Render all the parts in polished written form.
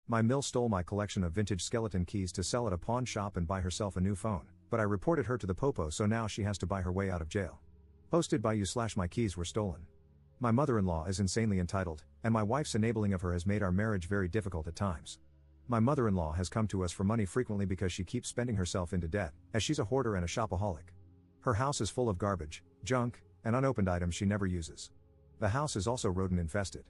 My mill stole my collection of vintage skeleton keys to sell at a pawn shop and buy herself a new phone, but I reported her to the popo, so now she has to buy her way out of jail. Posted by you/my keys were stolen. My mother-in-law is insanely entitled, and my wife's enabling of her has made our marriage very difficult at times. My mother-in-law has come to us for money frequently because she keeps spending herself into debt, as she's a hoarder and a shopaholic. Her house is full of garbage, junk, and unopened items she never uses. The house is also rodent infested.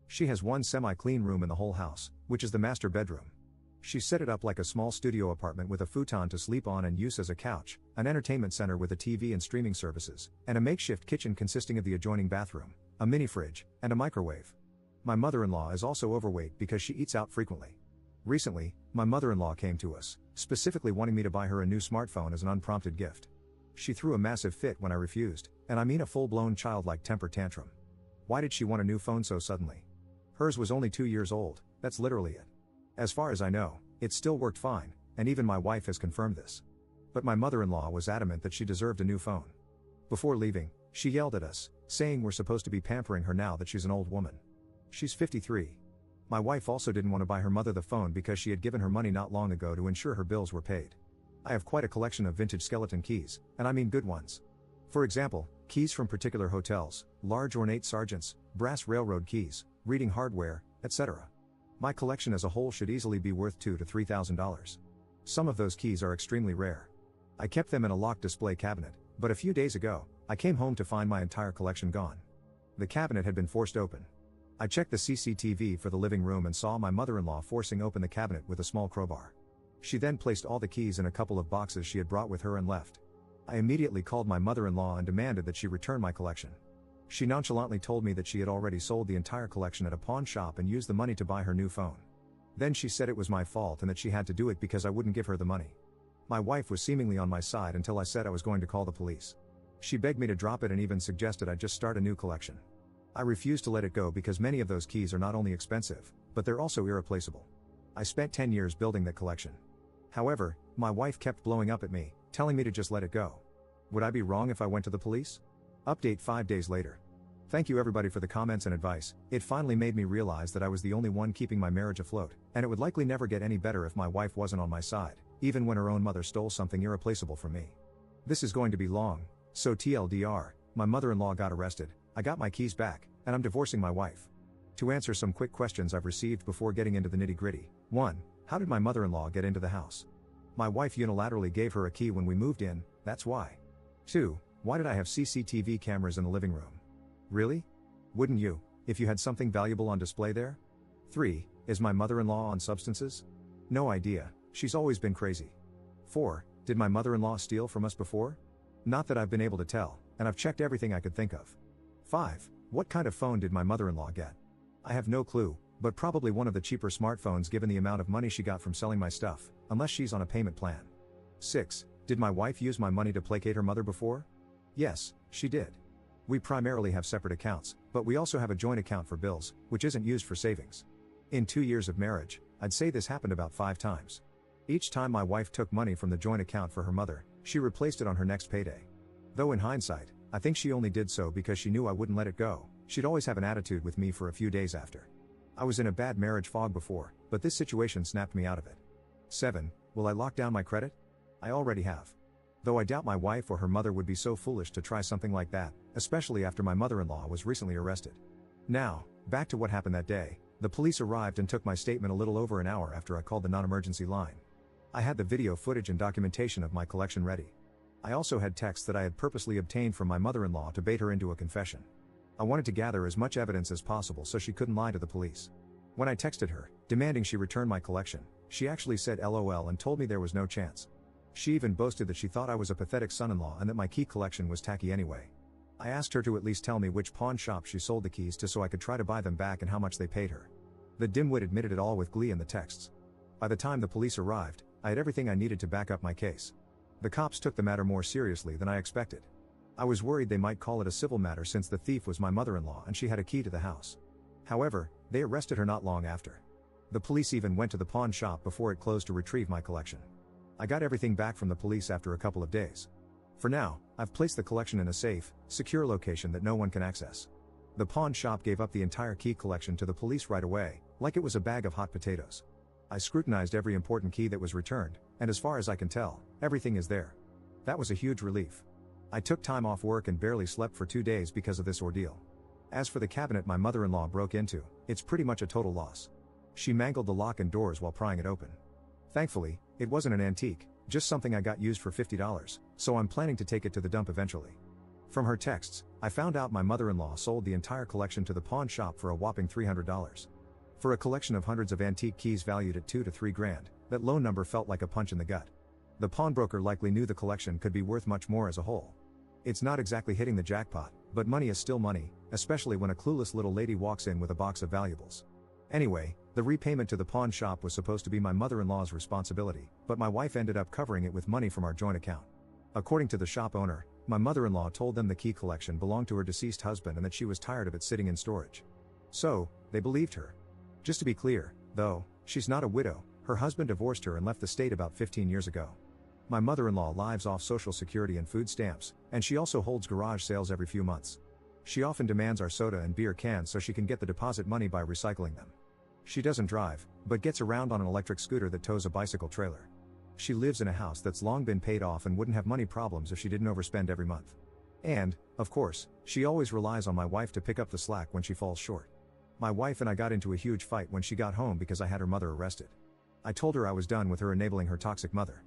She has one semi-clean room in the whole house, which is the master bedroom. She set it up like a small studio apartment with a futon to sleep on and use as a couch, an entertainment center with a TV and streaming services, and a makeshift kitchen consisting of the adjoining bathroom, a mini fridge, and a microwave. My mother-in-law is also overweight because she eats out frequently. Recently, my mother-in-law came to us, specifically wanting me to buy her a new smartphone as an unprompted gift. She threw a massive fit when I refused, and I mean a full-blown childlike temper tantrum. Why did she want a new phone so suddenly? Hers was only 2 years old, that's literally it. As far as I know, it still worked fine, and even my wife has confirmed this. But my mother-in-law was adamant that she deserved a new phone. Before leaving, she yelled at us, saying we're supposed to be pampering her now that she's an old woman. She's 53. My wife also didn't want to buy her mother the phone because she had given her money not long ago to ensure her bills were paid. I have quite a collection of vintage skeleton keys, and I mean good ones. For example, keys from particular hotels, large ornate sergeants, brass railroad keys, reading hardware, etc. My collection as a whole should easily be worth $2,000 to $3,000. Some of those keys are extremely rare. I kept them in a locked display cabinet, but a few days ago, I came home to find my entire collection gone. The cabinet had been forced open. I checked the CCTV for the living room and saw my mother-in-law forcing open the cabinet with a small crowbar. She then placed all the keys in a couple of boxes she had brought with her and left. I immediately called my mother-in-law and demanded that she return my collection. She nonchalantly told me that she had already sold the entire collection at a pawn shop and used the money to buy her new phone. Then she said it was my fault and that she had to do it because I wouldn't give her the money. My wife was seemingly on my side until I said I was going to call the police. She begged me to drop it and even suggested I just start a new collection. I refused to let it go because many of those keys are not only expensive, but they're also irreplaceable. I spent 10 years building that collection. However, my wife kept blowing up at me, telling me to just let it go. Would I be wrong if I went to the police? Update 5 days later. Thank you everybody for the comments and advice. It finally made me realize that I was the only one keeping my marriage afloat, and it would likely never get any better if my wife wasn't on my side, even when her own mother stole something irreplaceable from me. This is going to be long, so TLDR, my mother-in-law got arrested, I got my keys back, and I'm divorcing my wife. To answer some quick questions I've received before getting into the nitty-gritty. 1. How did my mother-in-law get into the house? My wife unilaterally gave her a key when we moved in, that's why. 2. Why did I have CCTV cameras in the living room? Really? Wouldn't you, if you had something valuable on display there? 3. Is my mother-in-law on substances? No idea, she's always been crazy. 4. Did my mother-in-law steal from us before? Not that I've been able to tell, and I've checked everything I could think of. 5. What kind of phone did my mother-in-law get? I have no clue, but probably one of the cheaper smartphones given the amount of money she got from selling my stuff, unless she's on a payment plan. 6. Did my wife use my money to placate her mother before? Yes, she did. We primarily have separate accounts, but we also have a joint account for bills, which isn't used for savings. In 2 years of marriage, I'd say this happened about 5 times. Each time my wife took money from the joint account for her mother, she replaced it on her next payday. Though in hindsight, I think she only did so because she knew I wouldn't let it go. She'd always have an attitude with me for a few days after. I was in a bad marriage fog before, but this situation snapped me out of it. 7. Will I lock down my credit? I already have. Though I doubt my wife or her mother would be so foolish to try something like that, especially after my mother-in-law was recently arrested. Now, back to what happened that day. The police arrived and took my statement a little over an hour after I called the non-emergency line. I had the video footage and documentation of my collection ready. I also had texts that I had purposely obtained from my mother-in-law to bait her into a confession. I wanted to gather as much evidence as possible so she couldn't lie to the police. When I texted her, demanding she return my collection, she actually said LOL and told me there was no chance. She even boasted that she thought I was a pathetic son-in-law and that my key collection was tacky anyway. I asked her to at least tell me which pawn shop she sold the keys to so I could try to buy them back and how much they paid her. The dimwit admitted it all with glee in the texts. By the time the police arrived, I had everything I needed to back up my case. The cops took the matter more seriously than I expected. I was worried they might call it a civil matter since the thief was my mother-in-law and she had a key to the house. However, they arrested her not long after. The police even went to the pawn shop before it closed to retrieve my collection. I got everything back from the police after a couple of days. For now, I've placed the collection in a safe, secure location that no one can access. The pawn shop gave up the entire key collection to the police right away, like it was a bag of hot potatoes. I scrutinized every important key that was returned, and as far as I can tell, everything is there. That was a huge relief. I took time off work and barely slept for 2 days because of this ordeal. As for the cabinet my mother-in-law broke into, it's pretty much a total loss. She mangled the lock and doors while prying it open. Thankfully, it wasn't an antique, just something I got used for $50, so I'm planning to take it to the dump eventually. From her texts, I found out my mother-in-law sold the entire collection to the pawn shop for a whopping $300. For a collection of hundreds of antique keys valued at $2 to $3 grand, that low number felt like a punch in the gut. The pawnbroker likely knew the collection could be worth much more as a whole. It's not exactly hitting the jackpot, but money is still money, especially when a clueless little lady walks in with a box of valuables. Anyway, the repayment to the pawn shop was supposed to be my mother-in-law's responsibility, but my wife ended up covering it with money from our joint account. According to the shop owner, my mother-in-law told them the key collection belonged to her deceased husband and that she was tired of it sitting in storage. So, they believed her. Just to be clear, though, she's not a widow, her husband divorced her and left the state about 15 years ago. My mother-in-law lives off Social Security and food stamps, and she also holds garage sales every few months. She often demands our soda and beer cans so she can get the deposit money by recycling them. She doesn't drive, but gets around on an electric scooter that tows a bicycle trailer. She lives in a house that's long been paid off and wouldn't have money problems if she didn't overspend every month. And, of course, she always relies on my wife to pick up the slack when she falls short. My wife and I got into a huge fight when she got home because I had her mother arrested. I told her I was done with her enabling her toxic mother.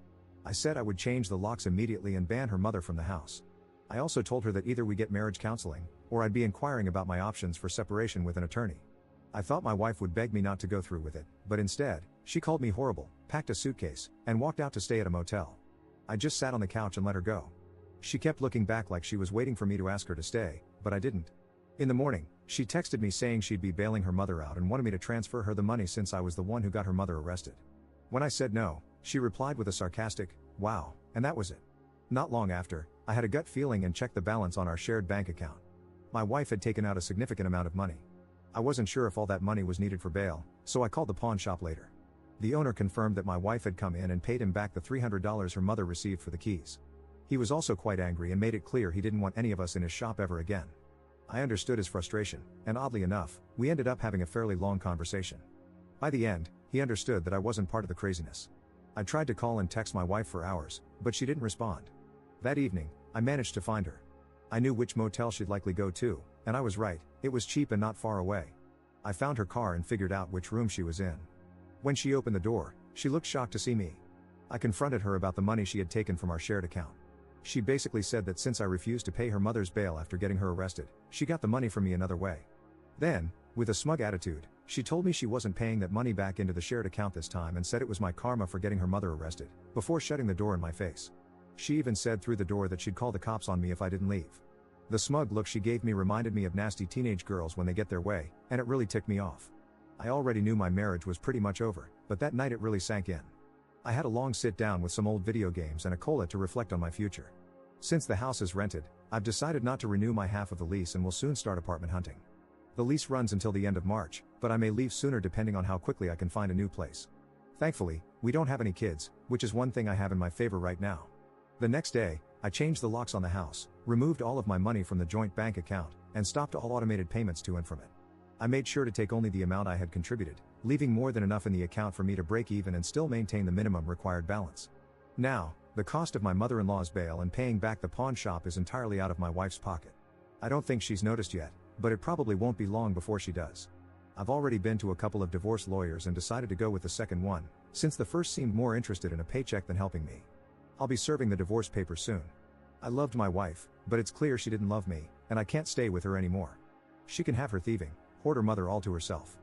I said I would change the locks immediately and ban her mother from the house. I also told her that either we get marriage counseling, or I'd be inquiring about my options for separation with an attorney. I thought my wife would beg me not to go through with it, but instead, she called me horrible, packed a suitcase, and walked out to stay at a motel. I just sat on the couch and let her go. She kept looking back like she was waiting for me to ask her to stay, but I didn't. In the morning, she texted me saying she'd be bailing her mother out and wanted me to transfer her the money since I was the one who got her mother arrested. When I said no, she replied with a sarcastic, "Wow," and that was it. Not long after, I had a gut feeling and checked the balance on our shared bank account. My wife had taken out a significant amount of money. I wasn't sure if all that money was needed for bail, so I called the pawn shop later. The owner confirmed that my wife had come in and paid him back the $300 her mother received for the keys. He was also quite angry and made it clear he didn't want any of us in his shop ever again. I understood his frustration, and oddly enough, we ended up having a fairly long conversation. By the end, he understood that I wasn't part of the craziness. I tried to call and text my wife for hours, but she didn't respond. That evening, I managed to find her. I knew which motel she'd likely go to, and I was right, it was cheap and not far away. I found her car and figured out which room she was in. When she opened the door, she looked shocked to see me. I confronted her about the money she had taken from our shared account. She basically said that since I refused to pay her mother's bail after getting her arrested, she got the money from me another way. Then, with a smug attitude, she told me she wasn't paying that money back into the shared account this time and said it was my karma for getting her mother arrested, before shutting the door in my face. She even said through the door that she'd call the cops on me if I didn't leave. The smug look she gave me reminded me of nasty teenage girls when they get their way, and it really ticked me off. I already knew my marriage was pretty much over, but that night it really sank in. I had a long sit down with some old video games and a cola to reflect on my future. Since the house is rented, I've decided not to renew my half of the lease and will soon start apartment hunting. The lease runs until the end of March, but I may leave sooner depending on how quickly I can find a new place. Thankfully, we don't have any kids, which is one thing I have in my favor right now. The next day, I changed the locks on the house, removed all of my money from the joint bank account, and stopped all automated payments to and from it. I made sure to take only the amount I had contributed, leaving more than enough in the account for me to break even and still maintain the minimum required balance. Now, the cost of my mother-in-law's bail and paying back the pawn shop is entirely out of my wife's pocket. I don't think she's noticed yet, but it probably won't be long before she does. I've already been to a couple of divorce lawyers and decided to go with the second one, since the first seemed more interested in a paycheck than helping me. I'll be serving the divorce papers soon. I loved my wife, but it's clear she didn't love me, and I can't stay with her anymore. She can have her thieving, hoarder mother all to herself.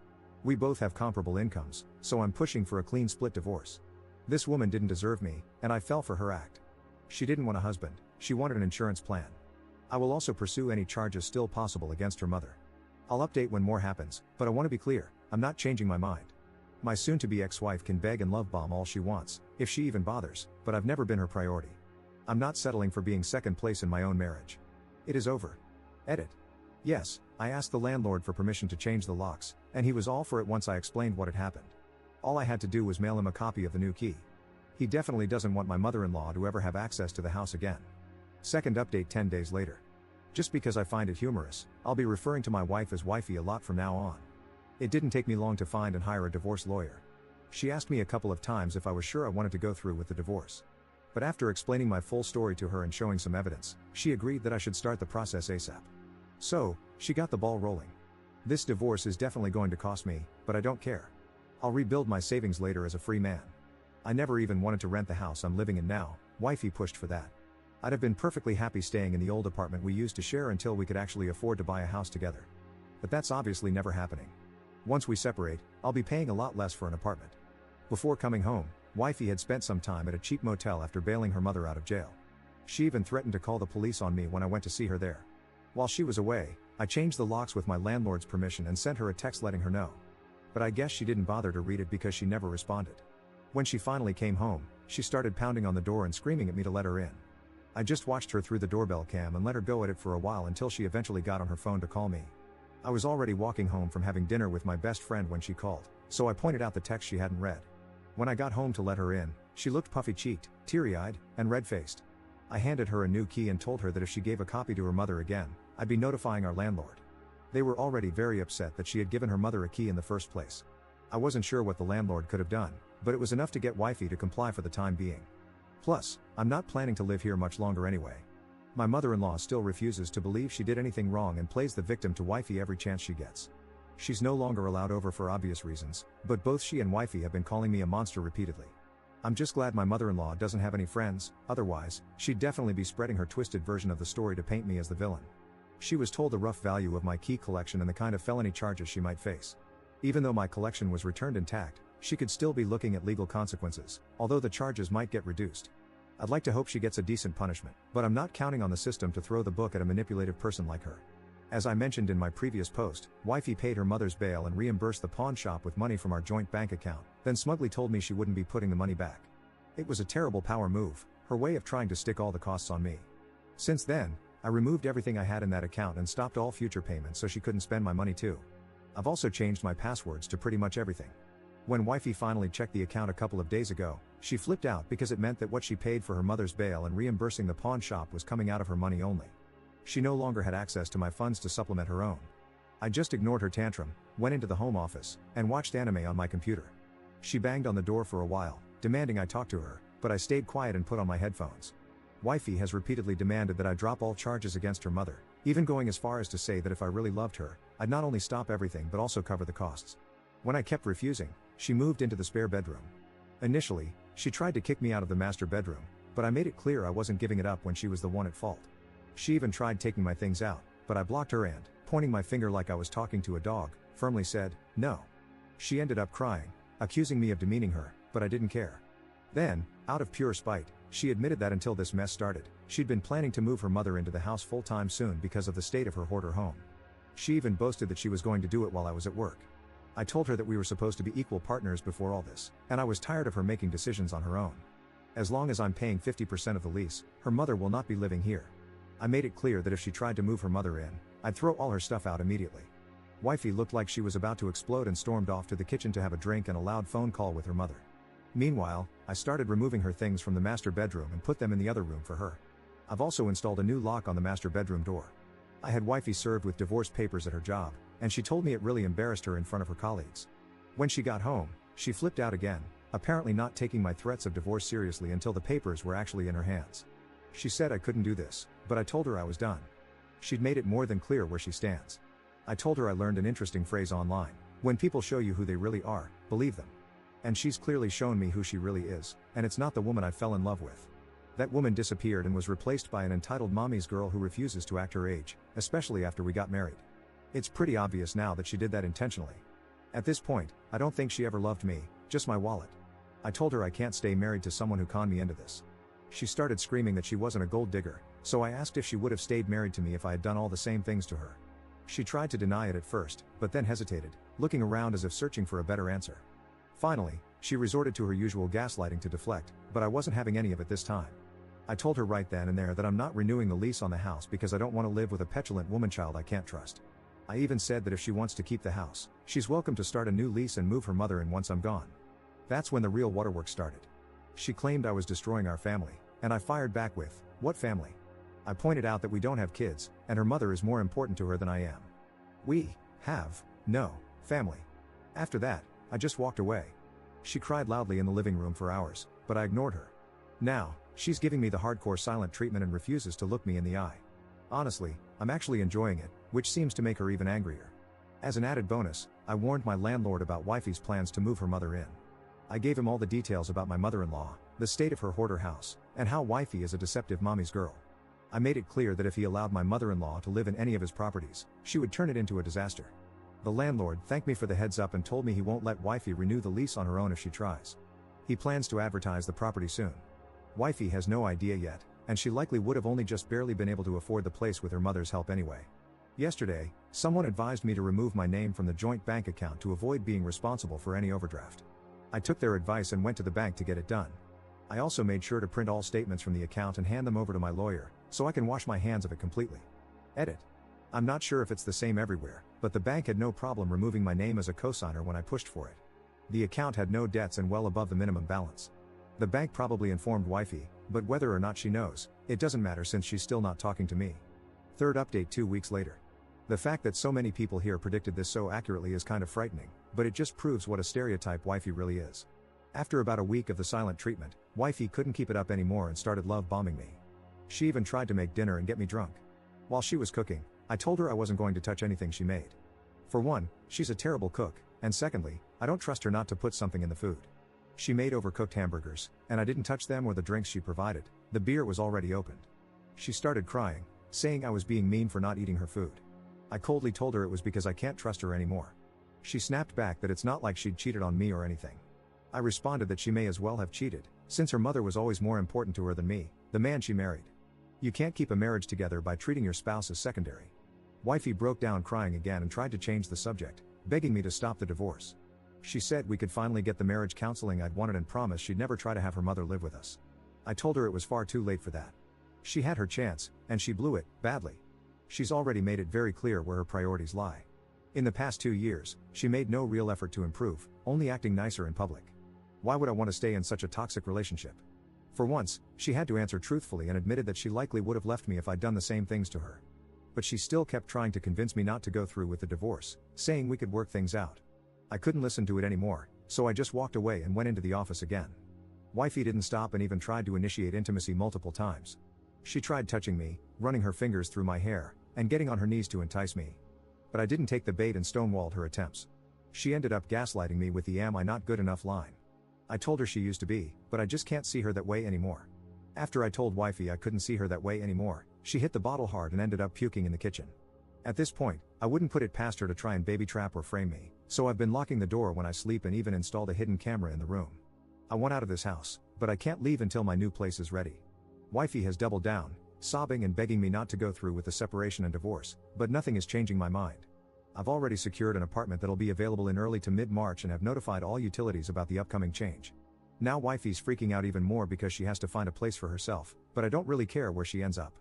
We both have comparable incomes, so I'm pushing for a clean split divorce. This woman didn't deserve me, and I fell for her act. She didn't want a husband, she wanted an insurance plan. I will also pursue any charges still possible against her mother. I'll update when more happens, but I want to be clear, I'm not changing my mind. My soon-to-be ex-wife can beg and love bomb all she wants, if she even bothers, but I've never been her priority. I'm not settling for being second place in my own marriage. It is over. Edit. Yes, I asked the landlord for permission to change the locks, and he was all for it once I explained what had happened. All I had to do was mail him a copy of the new key. He definitely doesn't want my mother-in-law to ever have access to the house again. Second update 10 days later. Just because I find it humorous, I'll be referring to my wife as wifey a lot from now on. It didn't take me long to find and hire a divorce lawyer. She asked me a couple of times if I was sure I wanted to go through with the divorce. But after explaining my full story to her and showing some evidence, she agreed that I should start the process ASAP. So, she got the ball rolling. This divorce is definitely going to cost me, but I don't care. I'll rebuild my savings later as a free man. I never even wanted to rent the house I'm living in now, wifey pushed for that. I'd have been perfectly happy staying in the old apartment we used to share until we could actually afford to buy a house together. But that's obviously never happening. Once we separate, I'll be paying a lot less for an apartment. Before coming home, wifey had spent some time at a cheap motel after bailing her mother out of jail. She even threatened to call the police on me when I went to see her there. While she was away, I changed the locks with my landlord's permission and sent her a text letting her know. But I guess she didn't bother to read it because she never responded. When she finally came home, she started pounding on the door and screaming at me to let her in. I just watched her through the doorbell cam and let her go at it for a while until she eventually got on her phone to call me. I was already walking home from having dinner with my best friend when she called, so I pointed out the text she hadn't read. When I got home to let her in, she looked puffy-cheeked, teary-eyed, and red-faced. I handed her a new key and told her that if she gave a copy to her mother again, I'd be notifying our landlord. They were already very upset that she had given her mother a key in the first place. I wasn't sure what the landlord could have done, but it was enough to get wifey to comply for the time being. Plus, I'm not planning to live here much longer anyway. My mother-in-law still refuses to believe she did anything wrong and plays the victim to wifey every chance she gets. She's no longer allowed over for obvious reasons, but both she and wifey have been calling me a monster repeatedly. I'm just glad my mother-in-law doesn't have any friends, otherwise, she'd definitely be spreading her twisted version of the story to paint me as the villain. She was told the rough value of my key collection and the kind of felony charges she might face. Even though my collection was returned intact, she could still be looking at legal consequences, although the charges might get reduced. I'd like to hope she gets a decent punishment, but I'm not counting on the system to throw the book at a manipulative person like her. As I mentioned in my previous post, wifey paid her mother's bail and reimbursed the pawn shop with money from our joint bank account, then smugly told me she wouldn't be putting the money back. It was a terrible power move, her way of trying to stick all the costs on me. Since then, I removed everything I had in that account and stopped all future payments so she couldn't spend my money too. I've also changed my passwords to pretty much everything. When wifey finally checked the account a couple of days ago, she flipped out because it meant that what she paid for her mother's bail and reimbursing the pawn shop was coming out of her money only. She no longer had access to my funds to supplement her own. I just ignored her tantrum, went into the home office, and watched anime on my computer. She banged on the door for a while, demanding I talk to her, but I stayed quiet and put on my headphones. Wifey has repeatedly demanded that I drop all charges against her mother, even going as far as to say that if I really loved her, I'd not only stop everything but also cover the costs. When I kept refusing, she moved into the spare bedroom. Initially, she tried to kick me out of the master bedroom, but I made it clear I wasn't giving it up when she was the one at fault. She even tried taking my things out, but I blocked her and, pointing my finger like I was talking to a dog, firmly said, "No." She ended up crying, accusing me of demeaning her, but I didn't care. Then, out of pure spite, she admitted that until this mess started, she'd been planning to move her mother into the house full-time soon because of the state of her hoarder home. She even boasted that she was going to do it while I was at work. I told her that we were supposed to be equal partners before all this, and I was tired of her making decisions on her own. As long as I'm paying 50% of the lease, her mother will not be living here. I made it clear that if she tried to move her mother in, I'd throw all her stuff out immediately. Wifey looked like she was about to explode and stormed off to the kitchen to have a drink and a loud phone call with her mother. Meanwhile, I started removing her things from the master bedroom and put them in the other room for her. I've also installed a new lock on the master bedroom door. I had wifey served with divorce papers at her job, and she told me it really embarrassed her in front of her colleagues. When she got home, she flipped out again, apparently not taking my threats of divorce seriously until the papers were actually in her hands. She said I couldn't do this, but I told her I was done. She'd made it more than clear where she stands. I told her I learned an interesting phrase online: when people show you who they really are, believe them. And she's clearly shown me who she really is, and it's not the woman I fell in love with. That woman disappeared and was replaced by an entitled mommy's girl who refuses to act her age, especially after we got married. It's pretty obvious now that she did that intentionally. At this point, I don't think she ever loved me, just my wallet. I told her I can't stay married to someone who conned me into this. She started screaming that she wasn't a gold digger, so I asked if she would have stayed married to me if I had done all the same things to her. She tried to deny it at first, but then hesitated, looking around as if searching for a better answer. Finally, she resorted to her usual gaslighting to deflect, but I wasn't having any of it this time. I told her right then and there that I'm not renewing the lease on the house because I don't want to live with a petulant woman-child I can't trust. I even said that if she wants to keep the house, she's welcome to start a new lease and move her mother in once I'm gone. That's when the real waterworks started. She claimed I was destroying our family, and I fired back with, "What family?" I pointed out that we don't have kids, and her mother is more important to her than I am. We have no family. After that, I just walked away. She cried loudly in the living room for hours, but I ignored her. Now, she's giving me the hardcore silent treatment and refuses to look me in the eye. Honestly, I'm actually enjoying it, which seems to make her even angrier. As an added bonus, I warned my landlord about wifey's plans to move her mother in. I gave him all the details about my mother-in-law, the state of her hoarder house, and how wifey is a deceptive mommy's girl. I made it clear that if he allowed my mother-in-law to live in any of his properties, she would turn it into a disaster. The landlord thanked me for the heads up and told me he won't let wifey renew the lease on her own if she tries. He plans to advertise the property soon. Wifey has no idea yet, and she likely would have only just barely been able to afford the place with her mother's help anyway. Yesterday, someone advised me to remove my name from the joint bank account to avoid being responsible for any overdraft. I took their advice and went to the bank to get it done. I also made sure to print all statements from the account and hand them over to my lawyer, so I can wash my hands of it completely. Edit. I'm not sure if it's the same everywhere, but the bank had no problem removing my name as a cosigner when I pushed for it. The account had no debts and well above the minimum balance. The bank probably informed wifey, but whether or not she knows, it doesn't matter since she's still not talking to me. Third update 2 weeks later. The fact that so many people here predicted this so accurately is kind of frightening, but it just proves what a stereotype wifey really is. After about a week of the silent treatment, wifey couldn't keep it up anymore and started love bombing me. She even tried to make dinner and get me drunk. While she was cooking, I told her I wasn't going to touch anything she made. For one, she's a terrible cook, and secondly, I don't trust her not to put something in the food. She made overcooked hamburgers, and I didn't touch them or the drinks she provided. The beer was already opened. She started crying, saying I was being mean for not eating her food. I coldly told her it was because I can't trust her anymore. She snapped back that it's not like she'd cheated on me or anything. I responded that she may as well have cheated, since her mother was always more important to her than me, the man she married. You can't keep a marriage together by treating your spouse as secondary. Wifey broke down crying again and tried to change the subject, begging me to stop the divorce. She said we could finally get the marriage counseling I'd wanted and promised she'd never try to have her mother live with us. I told her it was far too late for that. She had her chance, and she blew it, badly. She's already made it very clear where her priorities lie. In the past 2 years, she made no real effort to improve, only acting nicer in public. Why would I want to stay in such a toxic relationship? For once, she had to answer truthfully and admitted that she likely would have left me if I'd done the same things to her. But she still kept trying to convince me not to go through with the divorce, saying we could work things out. I couldn't listen to it anymore, so I just walked away and went into the office again. Wifey didn't stop and even tried to initiate intimacy multiple times. She tried touching me, running her fingers through my hair, and getting on her knees to entice me. But I didn't take the bait and stonewalled her attempts. She ended up gaslighting me with the "am I not good enough" line. I told her she used to be, but I just can't see her that way anymore. After I told wifey I couldn't see her that way anymore, she hit the bottle hard and ended up puking in the kitchen. At this point, I wouldn't put it past her to try and baby trap or frame me, so I've been locking the door when I sleep and even installed a hidden camera in the room. I want out of this house, but I can't leave until my new place is ready. Wifey has doubled down, sobbing and begging me not to go through with the separation and divorce, but nothing is changing my mind. I've already secured an apartment that'll be available in early to mid-March and have notified all utilities about the upcoming change. Now wifey's freaking out even more because she has to find a place for herself, but I don't really care where she ends up.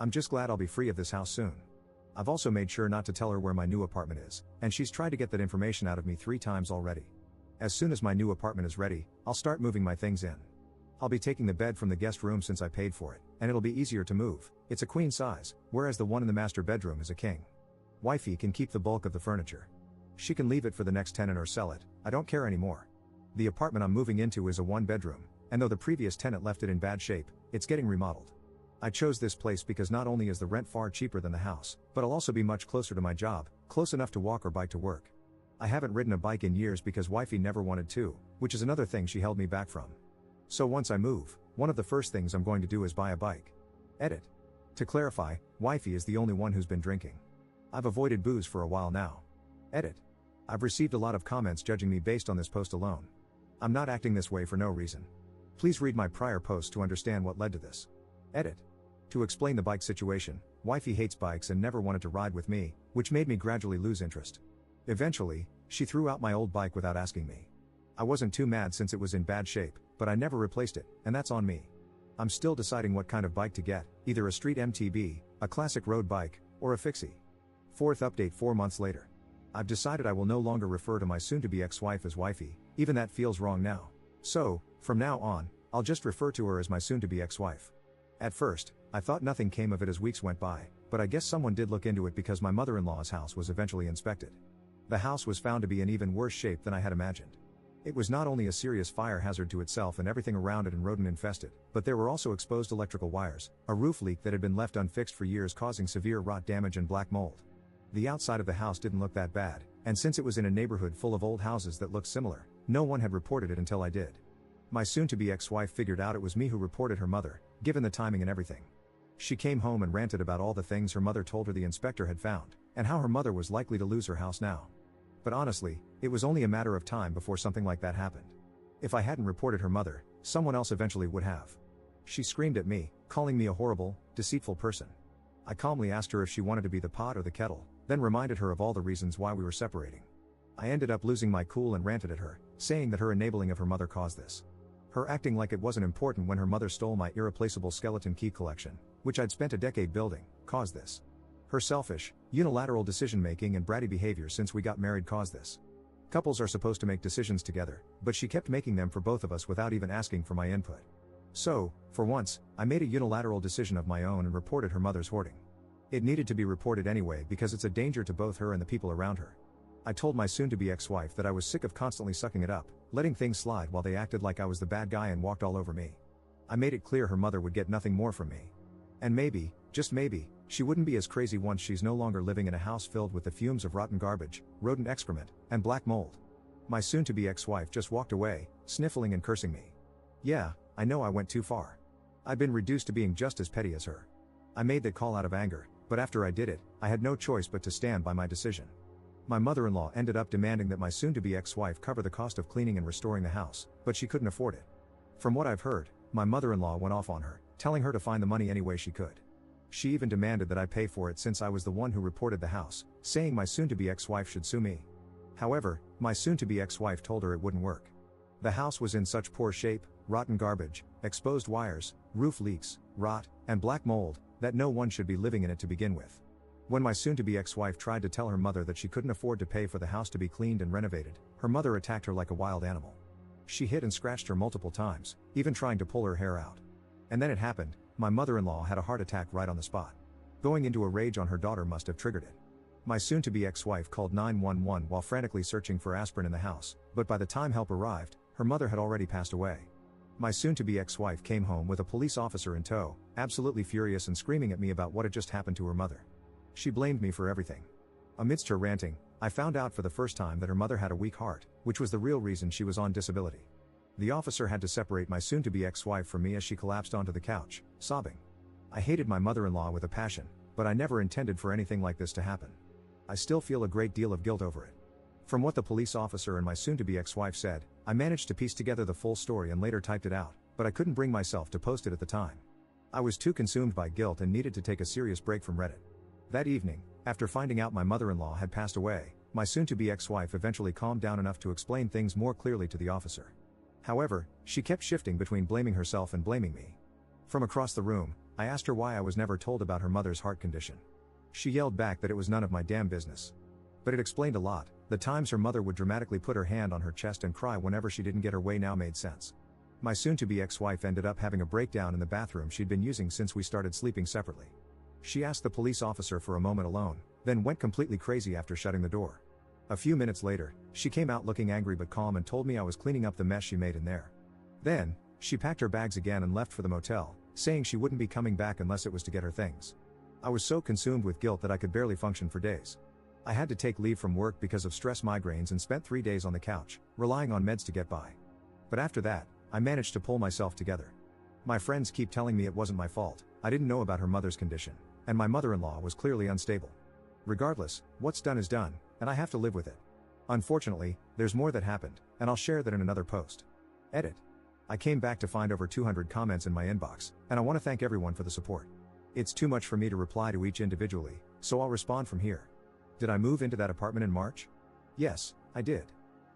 I'm just glad I'll be free of this house soon. I've also made sure not to tell her where my new apartment is, and she's tried to get that information out of me 3 times already. As soon as my new apartment is ready, I'll start moving my things in. I'll be taking the bed from the guest room since I paid for it, and it'll be easier to move. It's a queen size, whereas the one in the master bedroom is a king. Wifey can keep the bulk of the furniture. She can leave it for the next tenant or sell it, I don't care anymore. The apartment I'm moving into is a 1-bedroom, and though the previous tenant left it in bad shape, it's getting remodeled. I chose this place because not only is the rent far cheaper than the house, but I'll also be much closer to my job, close enough to walk or bike to work. I haven't ridden a bike in years because wifey never wanted to, which is another thing she held me back from. So once I move, one of the first things I'm going to do is buy a bike. Edit. To clarify, wifey is the only one who's been drinking. I've avoided booze for a while now. Edit. I've received a lot of comments judging me based on this post alone. I'm not acting this way for no reason. Please read my prior post to understand what led to this. Edit. To explain the bike situation, wifey hates bikes and never wanted to ride with me, which made me gradually lose interest. Eventually, she threw out my old bike without asking me. I wasn't too mad since it was in bad shape, but I never replaced it, and that's on me. I'm still deciding what kind of bike to get, either a street MTB, a classic road bike, or a fixie. Fourth update 4 months later. I've decided I will no longer refer to my soon-to-be ex-wife as wifey, even that feels wrong now. So, from now on, I'll just refer to her as my soon-to-be ex-wife. At first, I thought nothing came of it as weeks went by, but I guess someone did look into it because my mother-in-law's house was eventually inspected. The house was found to be in even worse shape than I had imagined. It was not only a serious fire hazard to itself and everything around it and rodent infested, but there were also exposed electrical wires, a roof leak that had been left unfixed for years causing severe rot damage and black mold. The outside of the house didn't look that bad, and since it was in a neighborhood full of old houses that looked similar, no one had reported it until I did. My soon-to-be ex-wife figured out it was me who reported her mother, given the timing and everything. She came home and ranted about all the things her mother told her the inspector had found, and how her mother was likely to lose her house now. But honestly, it was only a matter of time before something like that happened. If I hadn't reported her mother, someone else eventually would have. She screamed at me, calling me a horrible, deceitful person. I calmly asked her if she wanted to be the pot or the kettle, then reminded her of all the reasons why we were separating. I ended up losing my cool and ranted at her, saying that her enabling of her mother caused this. Her acting like it wasn't important when her mother stole my irreplaceable skeleton key collection, which I'd spent a decade building, caused this. Her selfish, unilateral decision-making and bratty behavior since we got married caused this. Couples are supposed to make decisions together, but she kept making them for both of us without even asking for my input. So, for once, I made a unilateral decision of my own and reported her mother's hoarding. It needed to be reported anyway because it's a danger to both her and the people around her. I told my soon-to-be ex-wife that I was sick of constantly sucking it up, letting things slide while they acted like I was the bad guy and walked all over me. I made it clear her mother would get nothing more from me. And maybe, just maybe, she wouldn't be as crazy once she's no longer living in a house filled with the fumes of rotten garbage, rodent excrement, and black mold. My soon-to-be ex-wife just walked away, sniffling and cursing me. Yeah, I know I went too far. I'd been reduced to being just as petty as her. I made that call out of anger, but after I did it, I had no choice but to stand by my decision. My mother-in-law ended up demanding that my soon-to-be ex-wife cover the cost of cleaning and restoring the house, but she couldn't afford it. From what I've heard, my mother-in-law went off on her, telling her to find the money any way she could. She even demanded that I pay for it since I was the one who reported the house, saying my soon-to-be ex-wife should sue me. However, my soon-to-be ex-wife told her it wouldn't work. The house was in such poor shape, rotten garbage, exposed wires, roof leaks, rot, and black mold, that no one should be living in it to begin with. When my soon-to-be ex-wife tried to tell her mother that she couldn't afford to pay for the house to be cleaned and renovated, her mother attacked her like a wild animal. She hit and scratched her multiple times, even trying to pull her hair out. And then it happened, my mother-in-law had a heart attack right on the spot. Going into a rage on her daughter must have triggered it. My soon-to-be ex-wife called 911 while frantically searching for aspirin in the house, but by the time help arrived, her mother had already passed away. My soon-to-be ex-wife came home with a police officer in tow, absolutely furious and screaming at me about what had just happened to her mother. She blamed me for everything. Amidst her ranting, I found out for the first time that her mother had a weak heart, which was the real reason she was on disability. The officer had to separate my soon-to-be ex-wife from me as she collapsed onto the couch, sobbing. I hated my mother-in-law with a passion, but I never intended for anything like this to happen. I still feel a great deal of guilt over it. From what the police officer and my soon-to-be ex-wife said, I managed to piece together the full story and later typed it out, but I couldn't bring myself to post it at the time. I was too consumed by guilt and needed to take a serious break from Reddit. That evening, after finding out my mother-in-law had passed away, my soon-to-be ex-wife eventually calmed down enough to explain things more clearly to the officer. However, she kept shifting between blaming herself and blaming me. From across the room, I asked her why I was never told about her mother's heart condition. She yelled back that it was none of my damn business. But it explained a lot. The times her mother would dramatically put her hand on her chest and cry whenever she didn't get her way now made sense. My soon-to-be ex-wife ended up having a breakdown in the bathroom she'd been using since we started sleeping separately. She asked the police officer for a moment alone, then went completely crazy after shutting the door. A few minutes later, she came out looking angry but calm and told me I was cleaning up the mess she made in there. Then, she packed her bags again and left for the motel, saying she wouldn't be coming back unless it was to get her things. I was so consumed with guilt that I could barely function for days. I had to take leave from work because of stress migraines and spent 3 days on the couch, relying on meds to get by. But after that, I managed to pull myself together. My friends keep telling me it wasn't my fault, I didn't know about her mother's condition, and my mother-in-law was clearly unstable. Regardless, what's done is done, and I have to live with it. Unfortunately, there's more that happened, and I'll share that in another post. Edit. I came back to find over 200 comments in my inbox, and I want to thank everyone for the support. It's too much for me to reply to each individually, so I'll respond from here. Did I move into that apartment in March? Yes, I did.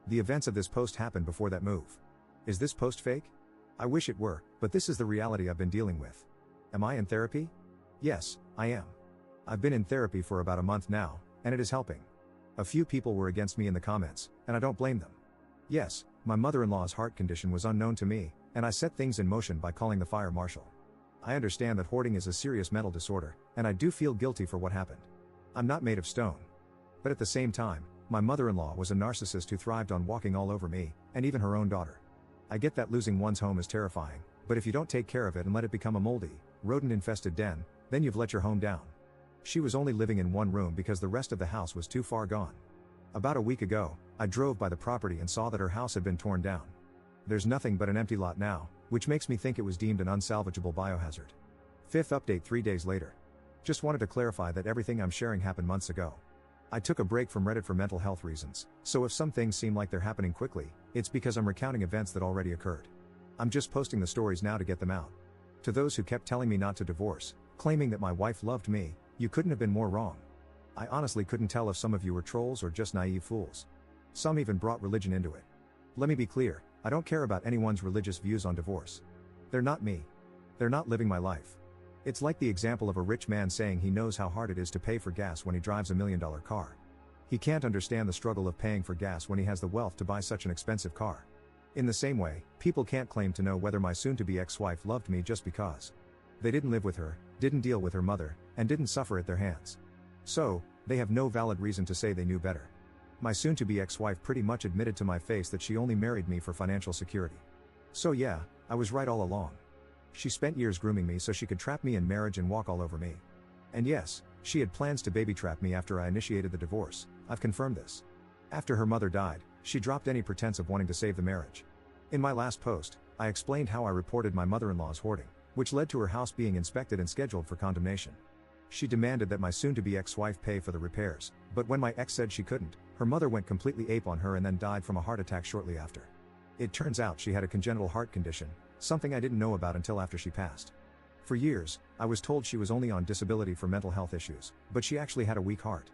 The events of this post happened before that move. Is this post fake? I wish it were, but this is the reality I've been dealing with. Am I in therapy? Yes, I am. I've been in therapy for about a month now, and it is helping. A few people were against me in the comments, and I don't blame them. Yes, my mother-in-law's heart condition was unknown to me, and I set things in motion by calling the fire marshal. I understand that hoarding is a serious mental disorder, and I do feel guilty for what happened. I'm not made of stone. But at the same time, My mother-in-law was a narcissist who thrived on walking all over me, and even her own daughter. I get that losing one's home is terrifying, but if you don't take care of it and let it become a moldy, rodent-infested den, then you've let your home down. She was only living in one room because the rest of the house was too far gone. About a week ago, I drove by the property and saw that her house had been torn down. There's nothing but an empty lot now, which makes me think it was deemed an unsalvageable biohazard. Fifth update 3 days later. Just wanted to clarify that everything I'm sharing happened months ago. I took a break from Reddit for mental health reasons, so if some things seem like they're happening quickly, it's because I'm recounting events that already occurred. I'm just posting the stories now to get them out. To those who kept telling me not to divorce, claiming that my wife loved me, you couldn't have been more wrong. I honestly couldn't tell if some of you were trolls or just naive fools. Some even brought religion into it. Let me be clear, I don't care about anyone's religious views on divorce. They're not me. They're not living my life. It's like the example of a rich man saying he knows how hard it is to pay for gas when he drives $1 million car. He can't understand the struggle of paying for gas when he has the wealth to buy such an expensive car. In the same way, people can't claim to know whether my soon-to-be ex-wife loved me just because they didn't live with her, didn't deal with her mother, and didn't suffer at their hands. So, they have no valid reason to say they knew better. My soon-to-be ex-wife pretty much admitted to my face that she only married me for financial security. So yeah, I was right all along. She spent years grooming me so she could trap me in marriage and walk all over me. And yes, she had plans to baby trap me after I initiated the divorce. I've confirmed this. After her mother died, she dropped any pretense of wanting to save the marriage. In my last post, I explained how I reported my mother-in-law's hoarding, which led to her house being inspected and scheduled for condemnation. She demanded that my soon-to-be ex-wife pay for the repairs, but when my ex said she couldn't, her mother went completely ape on her and then died from a heart attack shortly after. It turns out she had a congenital heart condition, something I didn't know about until after she passed. For years, I was told she was only on disability for mental health issues, but she actually had a weak heart.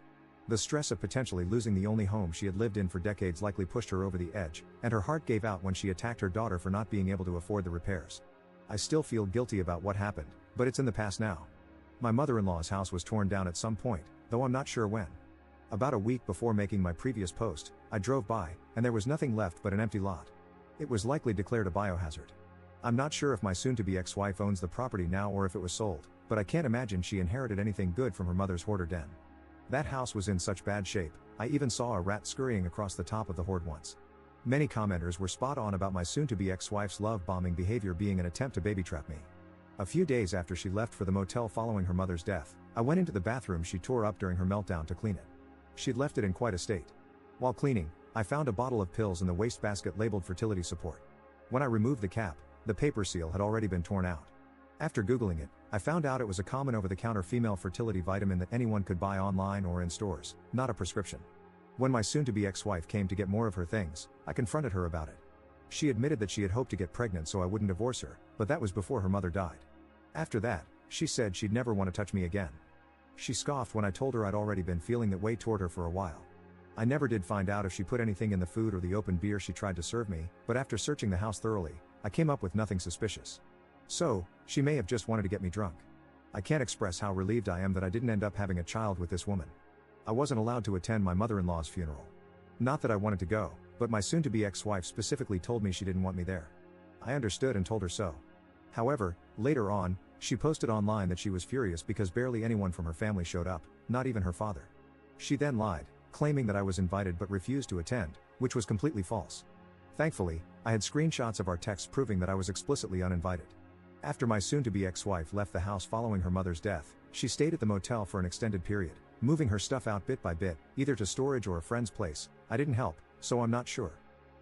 The stress of potentially losing the only home she had lived in for decades likely pushed her over the edge, and her heart gave out when she attacked her daughter for not being able to afford the repairs. I still feel guilty about what happened, but it's in the past now. My mother-in-law's house was torn down at some point, though I'm not sure when. About a week before making my previous post, I drove by, and there was nothing left but an empty lot. It was likely declared a biohazard. I'm not sure if my soon-to-be ex-wife owns the property now or if it was sold, but I can't imagine she inherited anything good from her mother's hoarder den. That house was in such bad shape, I even saw a rat scurrying across the top of the hoard once. Many commenters were spot on about my soon-to-be ex-wife's love-bombing behavior being an attempt to baby trap me. A few days after she left for the motel following her mother's death, I went into the bathroom she tore up during her meltdown to clean it. She'd left it in quite a state. While cleaning, I found a bottle of pills in the wastebasket labeled fertility support. When I removed the cap, the paper seal had already been torn out. After Googling it, I found out it was a common over-the-counter female fertility vitamin that anyone could buy online or in stores, not a prescription. When my soon-to-be ex-wife came to get more of her things, I confronted her about it. She admitted that she had hoped to get pregnant so I wouldn't divorce her, but that was before her mother died. After that, she said she'd never want to touch me again. She scoffed when I told her I'd already been feeling that way toward her for a while. I never did find out if she put anything in the food or the open beer she tried to serve me, but after searching the house thoroughly, I came up with nothing suspicious. So, she may have just wanted to get me drunk. I can't express how relieved I am that I didn't end up having a child with this woman. I wasn't allowed to attend my mother-in-law's funeral. Not that I wanted to go, but my soon-to-be ex-wife specifically told me she didn't want me there. I understood and told her so. However, later on, she posted online that she was furious because barely anyone from her family showed up, not even her father. She then lied, claiming that I was invited but refused to attend, which was completely false. Thankfully, I had screenshots of our texts proving that I was explicitly uninvited. After my soon-to-be ex-wife left the house following her mother's death, she stayed at the motel for an extended period, moving her stuff out bit by bit, either to storage or a friend's place. I didn't help, so I'm not sure.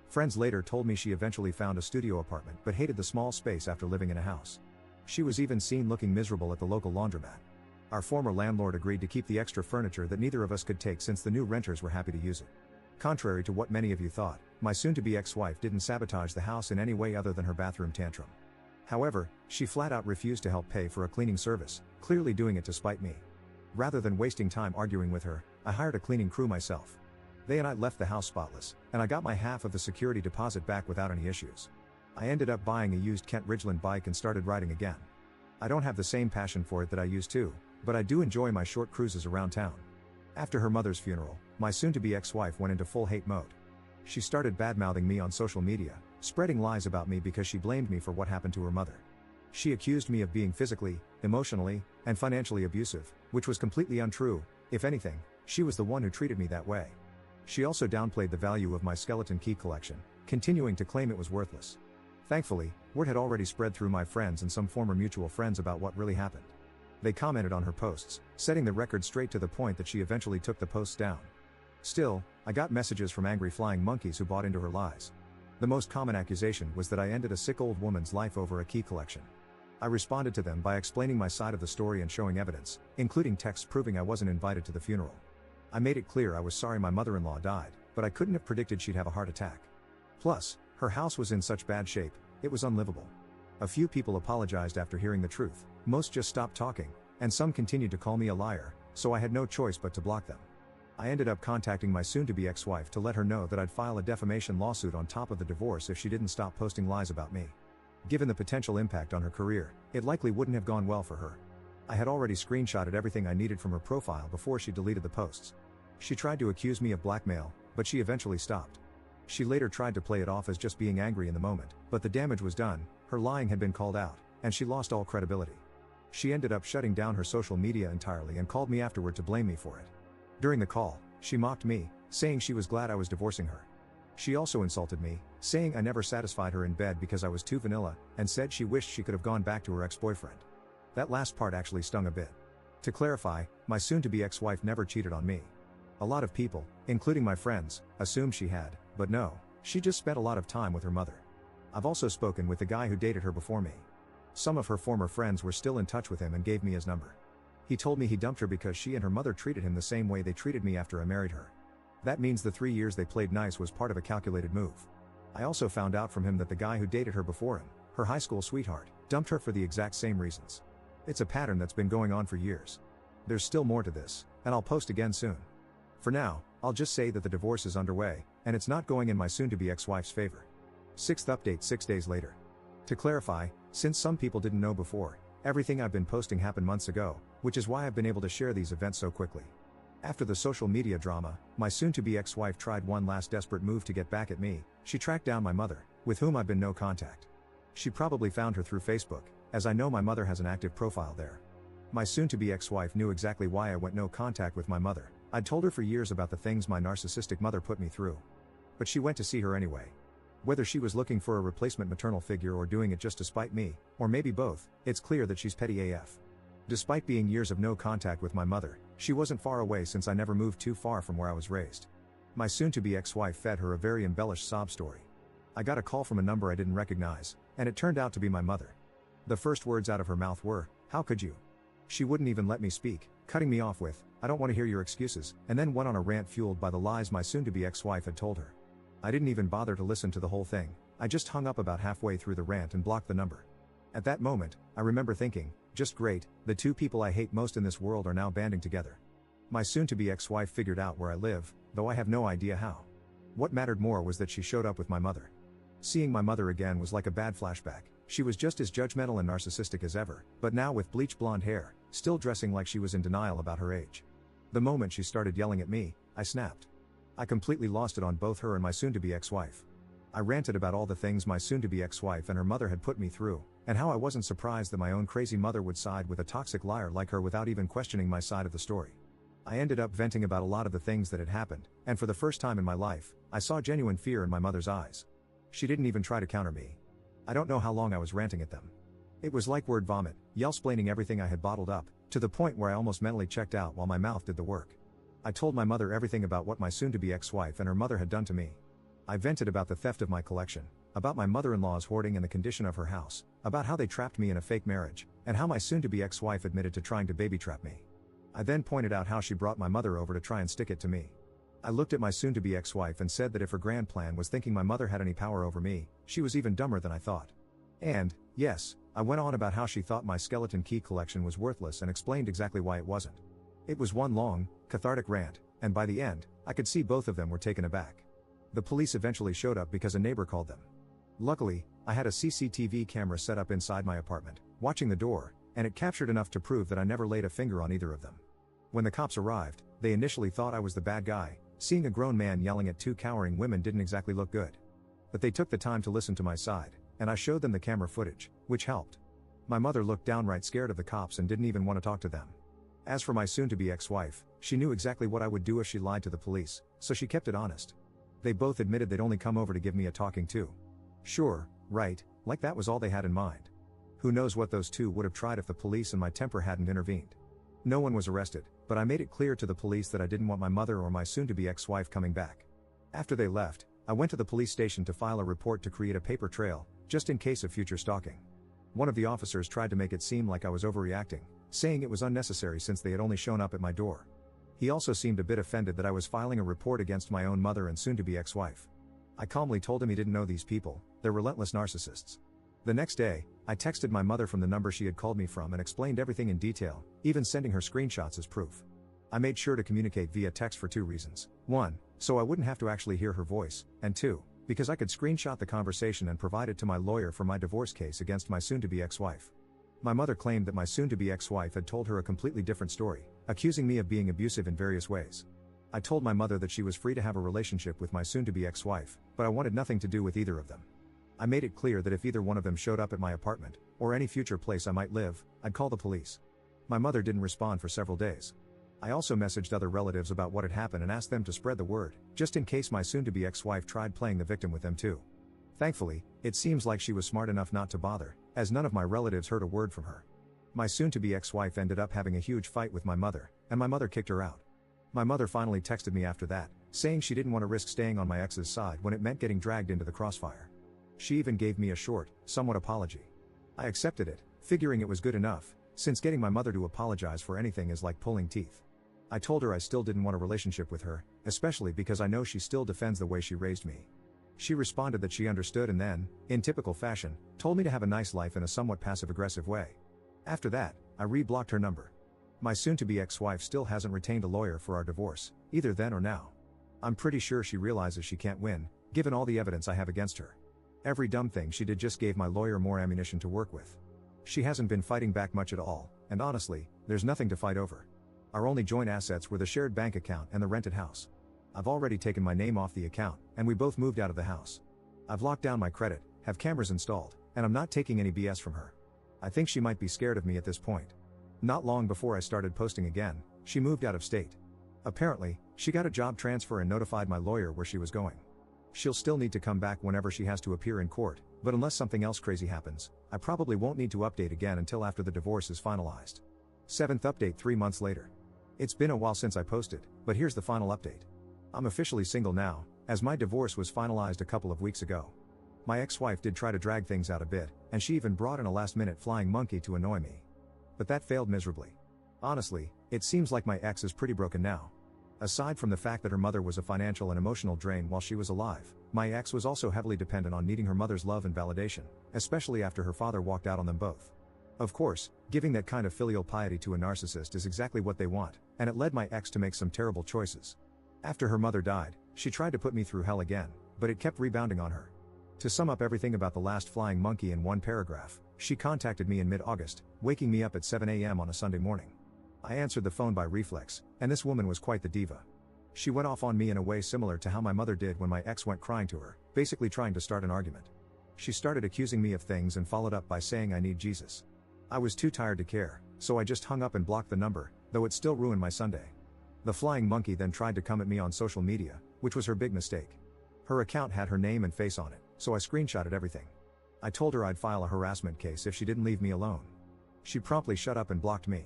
Friends later told me she eventually found a studio apartment but hated the small space after living in a house. She was even seen looking miserable at the local laundromat. Our former landlord agreed to keep the extra furniture that neither of us could take since the new renters were happy to use it. Contrary to what many of you thought, my soon-to-be ex-wife didn't sabotage the house in any way other than her bathroom tantrum. However, she flat out refused to help pay for a cleaning service, clearly doing it to spite me. Rather than wasting time arguing with her, I hired a cleaning crew myself. They and I left the house spotless, and I got my half of the security deposit back without any issues. I ended up buying a used Kent Ridgeland bike and started riding again. I don't have the same passion for it that I used to, but I do enjoy my short cruises around town. After her mother's funeral, my soon-to-be ex-wife went into full hate mode. She started bad-mouthing me on social media, spreading lies about me because she blamed me for what happened to her mother. She accused me of being physically, emotionally, and financially abusive, which was completely untrue. If anything, she was the one who treated me that way. She also downplayed the value of my skeleton key collection, continuing to claim it was worthless. Thankfully, word had already spread through my friends and some former mutual friends about what really happened. They commented on her posts, setting the record straight to the point that she eventually took the posts down. Still, I got messages from angry flying monkeys who bought into her lies. The most common accusation was that I ended a sick old woman's life over a key collection. I responded to them by explaining my side of the story and showing evidence, including texts proving I wasn't invited to the funeral. I made it clear I was sorry my mother-in-law died, but I couldn't have predicted she'd have a heart attack. Plus, her house was in such bad shape, it was unlivable. A few people apologized after hearing the truth, most just stopped talking, and some continued to call me a liar, so I had no choice but to block them. I ended up contacting my soon-to-be ex-wife to let her know that I'd file a defamation lawsuit on top of the divorce if she didn't stop posting lies about me. Given the potential impact on her career, it likely wouldn't have gone well for her. I had already screenshotted everything I needed from her profile before she deleted the posts. She tried to accuse me of blackmail, but she eventually stopped. She later tried to play it off as just being angry in the moment, but the damage was done, her lying had been called out, and she lost all credibility. She ended up shutting down her social media entirely and called me afterward to blame me for it. During the call, she mocked me, saying she was glad I was divorcing her. She also insulted me, saying I never satisfied her in bed because I was too vanilla, and said she wished she could have gone back to her ex-boyfriend. That last part actually stung a bit. To clarify, my soon-to-be ex-wife never cheated on me. A lot of people, including my friends, assumed she had, but no, she just spent a lot of time with her mother. I've also spoken with the guy who dated her before me. Some of her former friends were still in touch with him and gave me his number. He told me he dumped her because she and her mother treated him the same way they treated me after I married her. That means the 3 years they played nice was part of a calculated move. I also found out from him that the guy who dated her before him, her high school sweetheart, dumped her for the exact same reasons. It's a pattern that's been going on for years. There's still more to this, and I'll post again soon. For now, I'll just say that the divorce is underway, and it's not going in my soon-to-be ex-wife's favor. 6th update 6 days later. To clarify, since some people didn't know before, everything I've been posting happened months ago, which is why I've been able to share these events so quickly. After the social media drama, my soon-to-be ex-wife tried one last desperate move to get back at me. She tracked down my mother, with whom I've been no contact. She probably found her through Facebook, as I know my mother has an active profile there. My soon-to-be ex-wife knew exactly why I went no contact with my mother. I'd told her for years about the things my narcissistic mother put me through. But she went to see her anyway. Whether she was looking for a replacement maternal figure or doing it just to spite me, or maybe both, it's clear that she's petty AF. Despite being years of no contact with my mother, she wasn't far away since I never moved too far from where I was raised. My soon-to-be ex-wife fed her a very embellished sob story. I got a call from a number I didn't recognize, and it turned out to be my mother. The first words out of her mouth were, "How could you?" She wouldn't even let me speak, cutting me off with, "I don't want to hear your excuses," and then went on a rant fueled by the lies my soon-to-be ex-wife had told her. I didn't even bother to listen to the whole thing. I just hung up about halfway through the rant and blocked the number. At that moment, I remember thinking, just great, the two people I hate most in this world are now banding together. My soon-to-be ex-wife figured out where I live, though I have no idea how. What mattered more was that she showed up with my mother. Seeing my mother again was like a bad flashback. She was just as judgmental and narcissistic as ever, but now with bleached blonde hair, still dressing like she was in denial about her age. The moment she started yelling at me, I snapped. I completely lost it on both her and my soon-to-be ex-wife. I ranted about all the things my soon-to-be ex-wife and her mother had put me through, and how I wasn't surprised that my own crazy mother would side with a toxic liar like her without even questioning my side of the story. I ended up venting about a lot of the things that had happened, and for the first time in my life, I saw genuine fear in my mother's eyes. She didn't even try to counter me. I don't know how long I was ranting at them. It was like word vomit, yell-splaining everything I had bottled up, to the point where I almost mentally checked out while my mouth did the work. I told my mother everything about what my soon-to-be ex-wife and her mother had done to me. I vented about the theft of my collection, about my mother-in-law's hoarding and the condition of her house, about how they trapped me in a fake marriage, and how my soon-to-be ex-wife admitted to trying to baby-trap me. I then pointed out how she brought my mother over to try and stick it to me. I looked at my soon-to-be ex-wife and said that if her grand plan was thinking my mother had any power over me, she was even dumber than I thought. And, yes, I went on about how she thought my skeleton key collection was worthless and explained exactly why it wasn't. It was one long, cathartic rant, and by the end, I could see both of them were taken aback. The police eventually showed up because a neighbor called them. Luckily, I had a CCTV camera set up inside my apartment, watching the door, and it captured enough to prove that I never laid a finger on either of them. When the cops arrived, they initially thought I was the bad guy. Seeing a grown man yelling at two cowering women didn't exactly look good. But they took the time to listen to my side, and I showed them the camera footage, which helped. My mother looked downright scared of the cops and didn't even want to talk to them. As for my soon-to-be ex-wife, she knew exactly what I would do if she lied to the police, so she kept it honest. They both admitted they'd only come over to give me a talking to. Sure, right, like that was all they had in mind. Who knows what those two would have tried if the police and my temper hadn't intervened. No one was arrested, but I made it clear to the police that I didn't want my mother or my soon-to-be ex-wife coming back. After they left, I went to the police station to file a report to create a paper trail, just in case of future stalking. One of the officers tried to make it seem like I was overreacting, saying it was unnecessary since they had only shown up at my door. He also seemed a bit offended that I was filing a report against my own mother and soon-to-be ex-wife. I calmly told him he didn't know these people, they're relentless narcissists. The next day, I texted my mother from the number she had called me from and explained everything in detail, even sending her screenshots as proof. I made sure to communicate via text for two reasons. 1, so I wouldn't have to actually hear her voice, and 2, because I could screenshot the conversation and provide it to my lawyer for my divorce case against my soon-to-be ex-wife. My mother claimed that my soon-to-be ex-wife had told her a completely different story, accusing me of being abusive in various ways. I told my mother that she was free to have a relationship with my soon-to-be ex-wife, but I wanted nothing to do with either of them. I made it clear that if either one of them showed up at my apartment, or any future place I might live, I'd call the police. My mother didn't respond for several days. I also messaged other relatives about what had happened and asked them to spread the word, just in case my soon-to-be ex-wife tried playing the victim with them too. Thankfully, it seems like she was smart enough not to bother, as none of my relatives heard a word from her. My soon-to-be ex-wife ended up having a huge fight with my mother, and my mother kicked her out. My mother finally texted me after that, saying she didn't want to risk staying on my ex's side when it meant getting dragged into the crossfire. She even gave me a short, somewhat apology. I accepted it, figuring it was good enough, since getting my mother to apologize for anything is like pulling teeth. I told her I still didn't want a relationship with her, especially because I know she still defends the way she raised me. She responded that she understood and then, in typical fashion, told me to have a nice life in a somewhat passive-aggressive way. After that, I re-blocked her number. My soon-to-be ex-wife still hasn't retained a lawyer for our divorce, either then or now. I'm pretty sure she realizes she can't win, given all the evidence I have against her. Every dumb thing she did just gave my lawyer more ammunition to work with. She hasn't been fighting back much at all, and honestly, there's nothing to fight over. Our only joint assets were the shared bank account and the rented house. I've already taken my name off the account, and we both moved out of the house. I've locked down my credit, have cameras installed, and I'm not taking any BS from her. I think she might be scared of me at this point. Not long before I started posting again, she moved out of state. Apparently, she got a job transfer and notified my lawyer where she was going. She'll still need to come back whenever she has to appear in court, but unless something else crazy happens, I probably won't need to update again until after the divorce is finalized. 7th update 3 months later. It's been a while since I posted, but here's the final update. I'm officially single now, as my divorce was finalized a couple of weeks ago. My ex-wife did try to drag things out a bit, and she even brought in a last-minute flying monkey to annoy me. But that failed miserably. Honestly, it seems like my ex is pretty broken now. Aside from the fact that her mother was a financial and emotional drain while she was alive, my ex was also heavily dependent on needing her mother's love and validation, especially after her father walked out on them both. Of course, giving that kind of filial piety to a narcissist is exactly what they want, and it led my ex to make some terrible choices. After her mother died, she tried to put me through hell again, but it kept rebounding on her. To sum up everything about the last flying monkey in one paragraph, she contacted me in mid-August, waking me up at 7 a.m. on a Sunday morning. I answered the phone by reflex, and this woman was quite the diva. She went off on me in a way similar to how my mother did when my ex went crying to her, basically trying to start an argument. She started accusing me of things and followed up by saying I need Jesus. I was too tired to care, so I just hung up and blocked the number, though it still ruined my Sunday. The flying monkey then tried to come at me on social media, which was her big mistake. Her account had her name and face on it, so I screenshotted everything. I told her I'd file a harassment case if she didn't leave me alone. She promptly shut up and blocked me.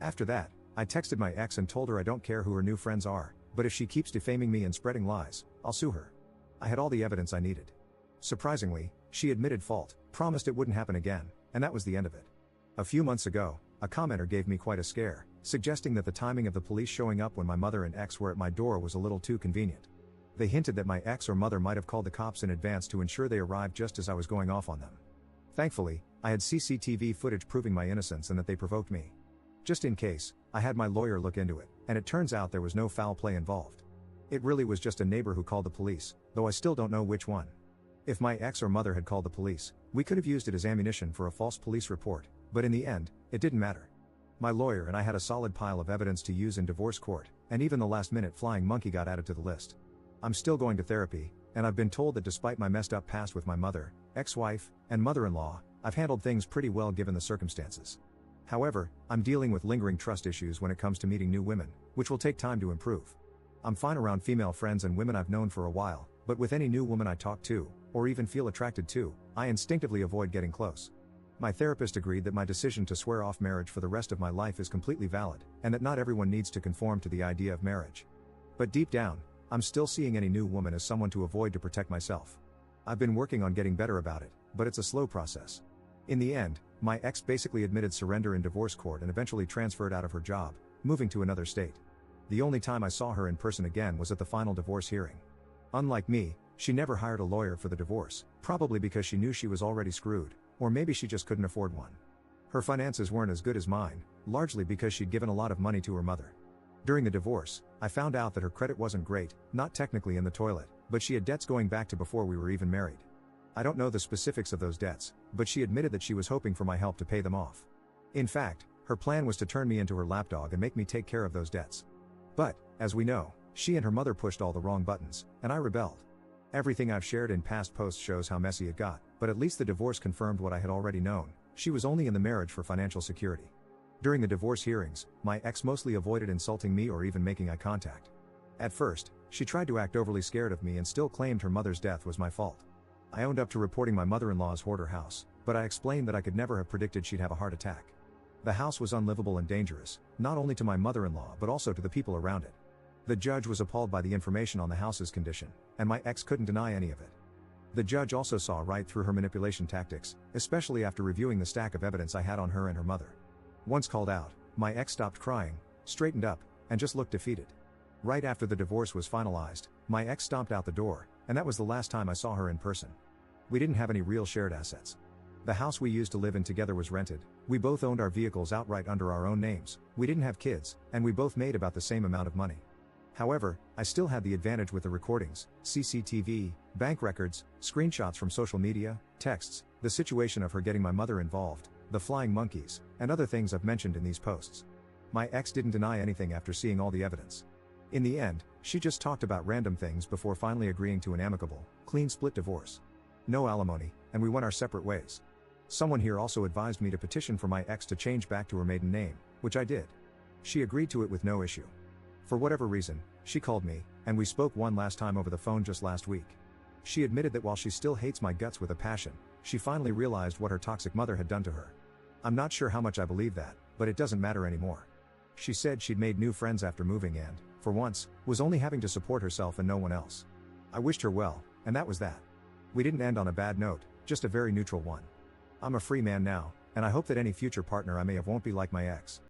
After that, I texted my ex and told her I don't care who her new friends are, but if she keeps defaming me and spreading lies, I'll sue her. I had all the evidence I needed. Surprisingly, she admitted fault, promised it wouldn't happen again, and that was the end of it. A few months ago, a commenter gave me quite a scare, suggesting that the timing of the police showing up when my mother and ex were at my door was a little too convenient. They hinted that my ex or mother might have called the cops in advance to ensure they arrived just as I was going off on them. Thankfully, I had CCTV footage proving my innocence and that they provoked me. Just in case, I had my lawyer look into it, and it turns out there was no foul play involved. It really was just a neighbor who called the police, though I still don't know which one. If my ex or mother had called the police, we could have used it as ammunition for a false police report, but in the end, it didn't matter. My lawyer and I had a solid pile of evidence to use in divorce court, and even the last-minute flying monkey got added to the list. I'm still going to therapy, and I've been told that despite my messed up past with my mother, ex-wife, and mother-in-law, I've handled things pretty well given the circumstances. However, I'm dealing with lingering trust issues when it comes to meeting new women, which will take time to improve. I'm fine around female friends and women I've known for a while, but with any new woman I talk to, or even feel attracted to, I instinctively avoid getting close. My therapist agreed that my decision to swear off marriage for the rest of my life is completely valid, and that not everyone needs to conform to the idea of marriage. But deep down, I'm still seeing any new woman as someone to avoid to protect myself. I've been working on getting better about it, but it's a slow process. In the end, my ex basically admitted surrender in divorce court and eventually transferred out of her job, moving to another state. The only time I saw her in person again was at the final divorce hearing. Unlike me, she never hired a lawyer for the divorce, probably because she knew she was already screwed, or maybe she just couldn't afford one. Her finances weren't as good as mine, largely because she'd given a lot of money to her mother. During the divorce, I found out that her credit wasn't great, not technically in the toilet, but she had debts going back to before we were even married. I don't know the specifics of those debts, but she admitted that she was hoping for my help to pay them off. In fact, her plan was to turn me into her lapdog and make me take care of those debts. But, as we know, she and her mother pushed all the wrong buttons, and I rebelled. Everything I've shared in past posts shows how messy it got, but at least the divorce confirmed what I had already known: she was only in the marriage for financial security. During the divorce hearings, my ex mostly avoided insulting me or even making eye contact. At first, she tried to act overly scared of me and still claimed her mother's death was my fault. I owned up to reporting my mother-in-law's hoarder house, but I explained that I could never have predicted she'd have a heart attack. The house was unlivable and dangerous, not only to my mother-in-law but also to the people around it. The judge was appalled by the information on the house's condition, and my ex couldn't deny any of it. The judge also saw right through her manipulation tactics, especially after reviewing the stack of evidence I had on her and her mother. Once called out, my ex stopped crying, straightened up, and just looked defeated. Right after the divorce was finalized, my ex stomped out the door, and that was the last time I saw her in person. We didn't have any real shared assets. The house we used to live in together was rented, we both owned our vehicles outright under our own names, we didn't have kids, and we both made about the same amount of money. However, I still had the advantage with the recordings, CCTV, bank records, screenshots from social media, texts, the situation of her getting my mother involved, the flying monkeys, and other things I've mentioned in these posts. My ex didn't deny anything after seeing all the evidence. In the end, she just talked about random things before finally agreeing to an amicable, clean split divorce. No alimony, and we went our separate ways. Someone here also advised me to petition for my ex to change back to her maiden name, which I did. She agreed to it with no issue. For whatever reason, she called me, and we spoke one last time over the phone just last week. She admitted that while she still hates my guts with a passion, she finally realized what her toxic mother had done to her. I'm not sure how much I believe that, but it doesn't matter anymore. She said she'd made new friends after moving and, for once, was only having to support herself and no one else. I wished her well, and that was that. We didn't end on a bad note, just a very neutral one. I'm a free man now, and I hope that any future partner I may have won't be like my ex.